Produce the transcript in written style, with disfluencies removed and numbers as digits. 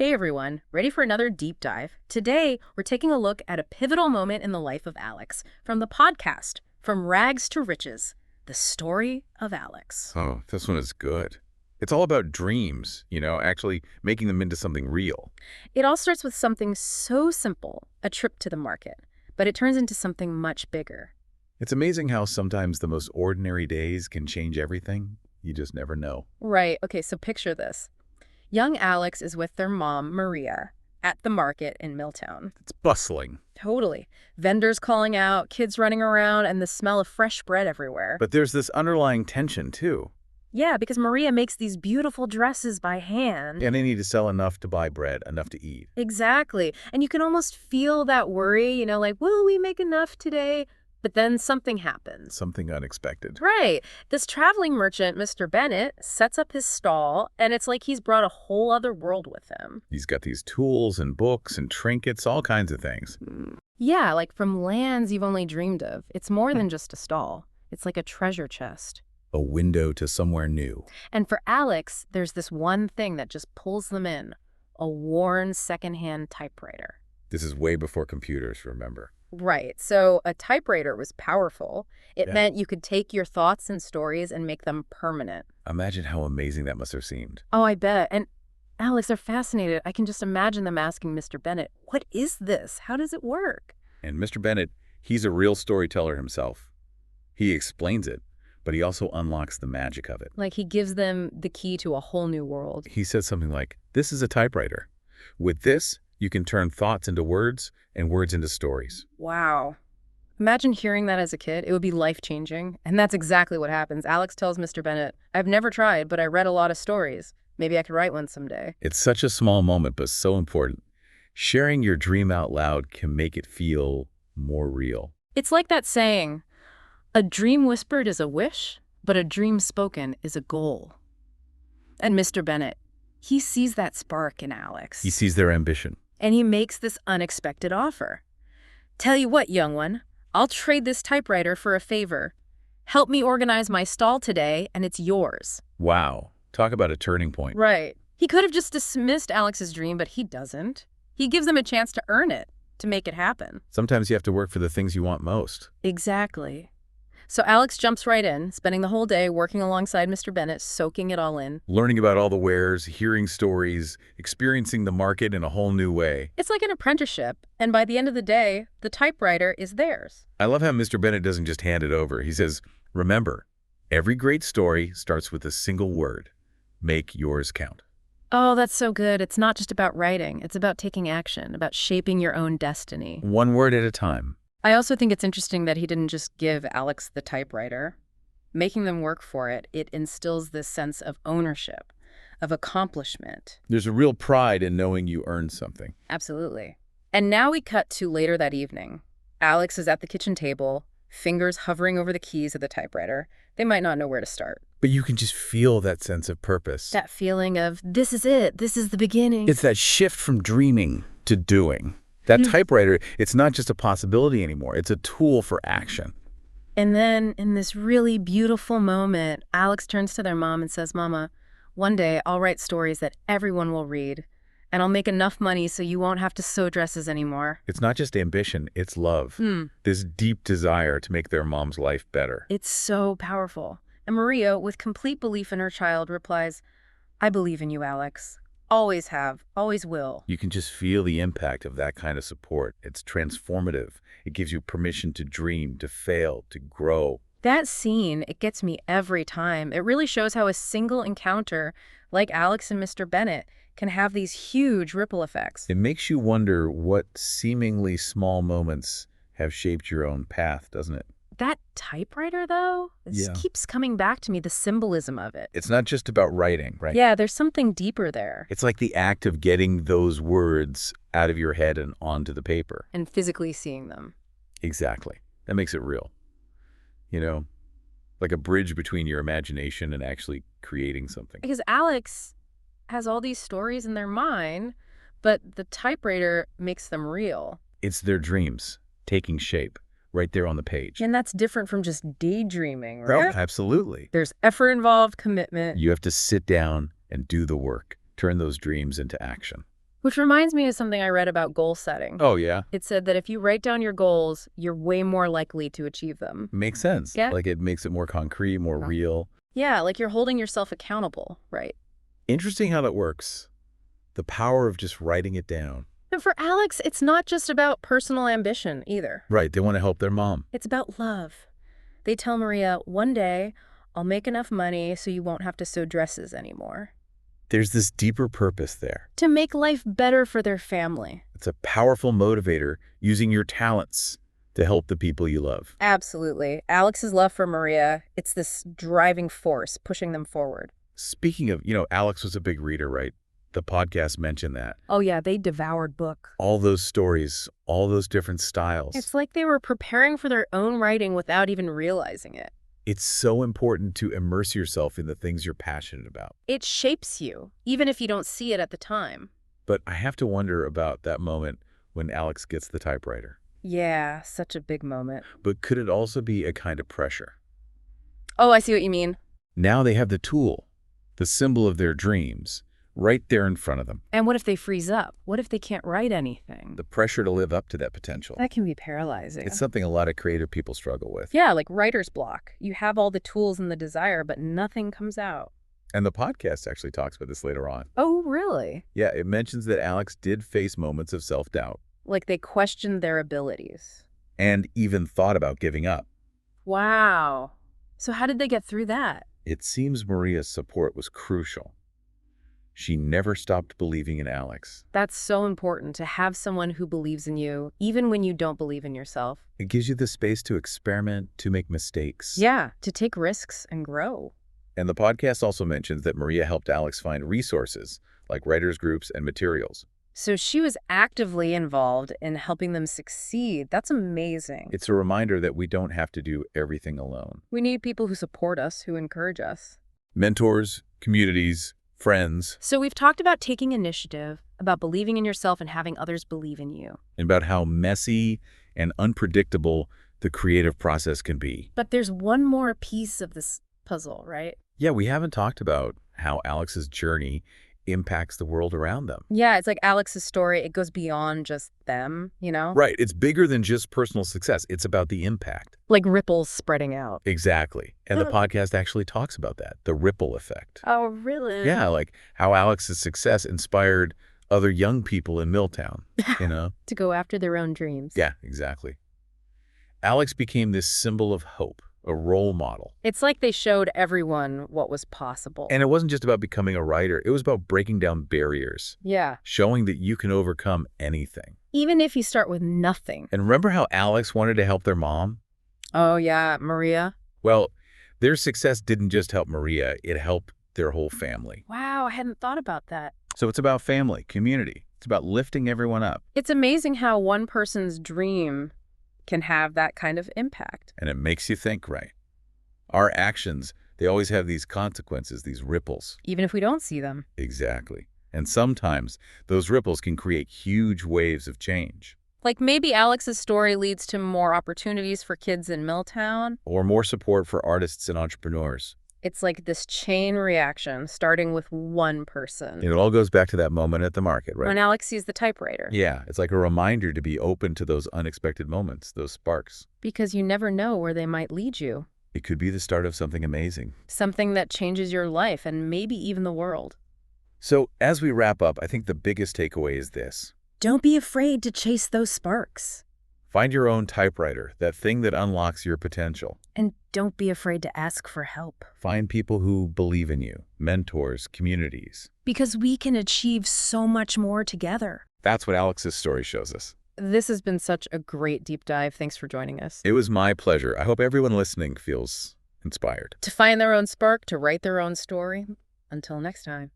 Hey everyone, ready for another deep dive? Today, we're taking a look at a pivotal moment in the life of Alex from the podcast, From Rags to Riches, the story of Alex. Oh, this one is good. It's all about dreams, actually making them into something real. It all starts with something so simple, a trip to the market, but it turns into something much bigger. It's amazing how sometimes the most ordinary days can change everything. You just never know. Right, okay, so picture this. Young Alex is with their mom, Maria, at the market in Milltown. It's bustling. Totally. Vendors calling out, kids running around, and the smell of fresh bread everywhere. But there's this underlying tension, too. Yeah, because Maria makes these beautiful dresses by hand. And they need to sell enough to buy bread, enough to eat. Exactly. And you can almost feel that worry, like, will we make enough today? But then something happens. Something unexpected. Right. This traveling merchant, Mr. Bennett, sets up his stall, and it's like he's brought a whole other world with him. He's got these tools and books and trinkets, all kinds of things. Yeah, like from lands you've only dreamed of. It's more than just a stall. It's like a treasure chest. A window to somewhere new. And for Alex, there's this one thing that just pulls them in. A worn secondhand typewriter. This is way before computers, remember? Right. So a typewriter was powerful. It Yeah. meant you could take your thoughts and stories and make them permanent. Imagine how amazing that must have seemed. Oh, I bet. And Alex, they're fascinated. I can just imagine them asking Mr. Bennett, what is this? How does it work? And Mr. Bennett, he's a real storyteller himself. He explains it, but he also unlocks the magic of it. Like he gives them the key to a whole new world. He says something like, this is a typewriter. With this, you can turn thoughts into words and words into stories. Wow. Imagine hearing that as a kid. It would be life-changing. And that's exactly what happens. Alex tells Mr. Bennett, I've never tried, but I read a lot of stories. Maybe I could write one someday. It's such a small moment, but so important. Sharing your dream out loud can make it feel more real. It's like that saying, a dream whispered is a wish, but a dream spoken is a goal. And Mr. Bennett, he sees that spark in Alex. He sees their ambition. And he makes this unexpected offer. Tell you what, young one, I'll trade this typewriter for a favor. Help me organize my stall today, and it's yours. Wow. Talk about a turning point. Right. He could have just dismissed Alex's dream, but he doesn't. He gives them a chance to earn it, to make it happen. Sometimes you have to work for the things you want most. Exactly. So Alex jumps right in, spending the whole day working alongside Mr. Bennett, soaking it all in. Learning about all the wares, hearing stories, experiencing the market in a whole new way. It's like an apprenticeship, and by the end of the day, the typewriter is theirs. I love how Mr. Bennett doesn't just hand it over. He says, remember, every great story starts with a single word. Make yours count. Oh, that's so good. It's not just about writing. It's about taking action, about shaping your own destiny. One word at a time. I also think it's interesting that he didn't just give Alex the typewriter. Making them work for it, it instills this sense of ownership, of accomplishment. There's a real pride in knowing you earned something. Absolutely. And now we cut to later that evening. Alex is at the kitchen table, fingers hovering over the keys of the typewriter. They might not know where to start. But you can just feel that sense of purpose. That feeling of, this is it, this is the beginning. It's that shift from dreaming to doing. That typewriter, it's not just a possibility anymore. It's a tool for action. And then, in this really beautiful moment, Alex turns to their mom and says, Mama, one day I'll write stories that everyone will read, and I'll make enough money so you won't have to sew dresses anymore. It's not just ambition, it's love. This deep desire to make their mom's life better. It's so powerful. And Maria, with complete belief in her child, replies, I believe in you, Alex. Always have, always will. You can just feel the impact of that kind of support. It's transformative. It gives you permission to dream, to fail, to grow. That scene, it gets me every time. It really shows how a single encounter, like Alex and Mr. Bennett, can have these huge ripple effects. It makes you wonder what seemingly small moments have shaped your own path, doesn't it? That typewriter, though, it just Yeah. keeps coming back to me, the symbolism of it. It's not just about writing, right? Yeah, there's something deeper there. It's like the act of getting those words out of your head and onto the paper. And physically seeing them. Exactly. That makes it real. Like a bridge between your imagination and actually creating something. Because Alex has all these stories in their mind, but the typewriter makes them real. It's their dreams taking shape right there on the page. And that's different from just daydreaming, Oh, right? absolutely. There's effort involved, commitment. You have to sit down and do the work, turn those dreams into action. Which reminds me of something I read about goal setting. Oh, yeah. It said that if you write down your goals, you're way more likely to achieve them. Makes sense. Yeah. Like it makes it more concrete, more real. Yeah, like you're holding yourself accountable, right? Interesting how that works. The power of just writing it down. And for Alex, it's not just about personal ambition either. Right. They want to help their mom. It's about love. They tell Maria, one day, I'll make enough money so you won't have to sew dresses anymore. There's this deeper purpose there. To make life better for their family. It's a powerful motivator, using your talents to help the people you love. Absolutely. Alex's love for Maria, it's this driving force pushing them forward. Speaking of, Alex was a big reader, right? The podcast mentioned that. Oh yeah, they devoured book. All those stories, all those different styles. It's like they were preparing for their own writing without even realizing it. It's so important to immerse yourself in the things you're passionate about. It shapes you, even if you don't see it at the time. But I have to wonder about that moment when Alex gets the typewriter. Yeah, such a big moment. But could it also be a kind of pressure? Oh, I see what you mean. Now they have the tool, the symbol of their dreams, right there in front of them. And what if they freeze up? What if they can't write anything? The pressure to live up to that potential. That can be paralyzing. It's something a lot of creative people struggle with. Yeah, like writer's block. You have all the tools and the desire, but nothing comes out. And the podcast actually talks about this later on. Oh, really? Yeah, it mentions that Alex did face moments of self-doubt Like they questioned their abilities. and even thought about giving up. Wow. So how did they get through that? It seems Maria's support was crucial. She never stopped believing in Alex. That's so important, to have someone who believes in you, even when you don't believe in yourself. It gives you the space to experiment, to make mistakes. Yeah, to take risks and grow. And the podcast also mentions that Maria helped Alex find resources, like writers' groups and materials. So she was actively involved in helping them succeed. That's amazing. It's a reminder that we don't have to do everything alone. We need people who support us, who encourage us. Mentors, communities, friends, So we've talked about taking initiative, about believing in yourself and having others believe in you. and about how messy and unpredictable the creative process can be. But there's one more piece of this puzzle, right? Yeah, we haven't talked about how Alex's journey impacts the world around them. Yeah, it's like Alex's story. It goes beyond just them, you know? Right. It's bigger than just personal success. It's about the impact. Like ripples spreading out. Exactly. And the podcast actually talks about that, the ripple effect. Oh, really? Yeah, like how Alex's success inspired other young people in Milltown, To go after their own dreams. Yeah, exactly. Alex became this symbol of hope, a role model. It's like they showed everyone what was possible. And it wasn't just about becoming a writer. It was about breaking down barriers, yeah. showing that you can overcome anything. Even if you start with nothing. And remember how Alex wanted to help their mom? Oh, yeah, Maria. Well, their success didn't just help Maria, it helped their whole family. Wow, I hadn't thought about that. So it's about family, community. It's about lifting everyone up. It's amazing how one person's dream can have that kind of impact. And it makes you think, right? Our actions, they always have these consequences, these ripples. Even if we don't see them. Exactly. And sometimes those ripples can create huge waves of change. Like maybe Alex's story leads to more opportunities for kids in Milltown. Or more support for artists and entrepreneurs. It's like this chain reaction starting with one person. It all goes back to that moment at the market, right? When Alex sees the typewriter. Yeah, it's like a reminder to be open to those unexpected moments, those sparks. Because you never know where they might lead you. It could be the start of something amazing. Something that changes your life and maybe even the world. So as we wrap up, I think the biggest takeaway is this. Don't be afraid to chase those sparks. Find your own typewriter, that thing that unlocks your potential. And don't be afraid to ask for help. Find people who believe in you, mentors, communities. Because we can achieve so much more together. That's what Alex's story shows us. This has been such a great deep dive. Thanks for joining us. It was my pleasure. I hope everyone listening feels inspired. To find their own spark, to write their own story. Until next time.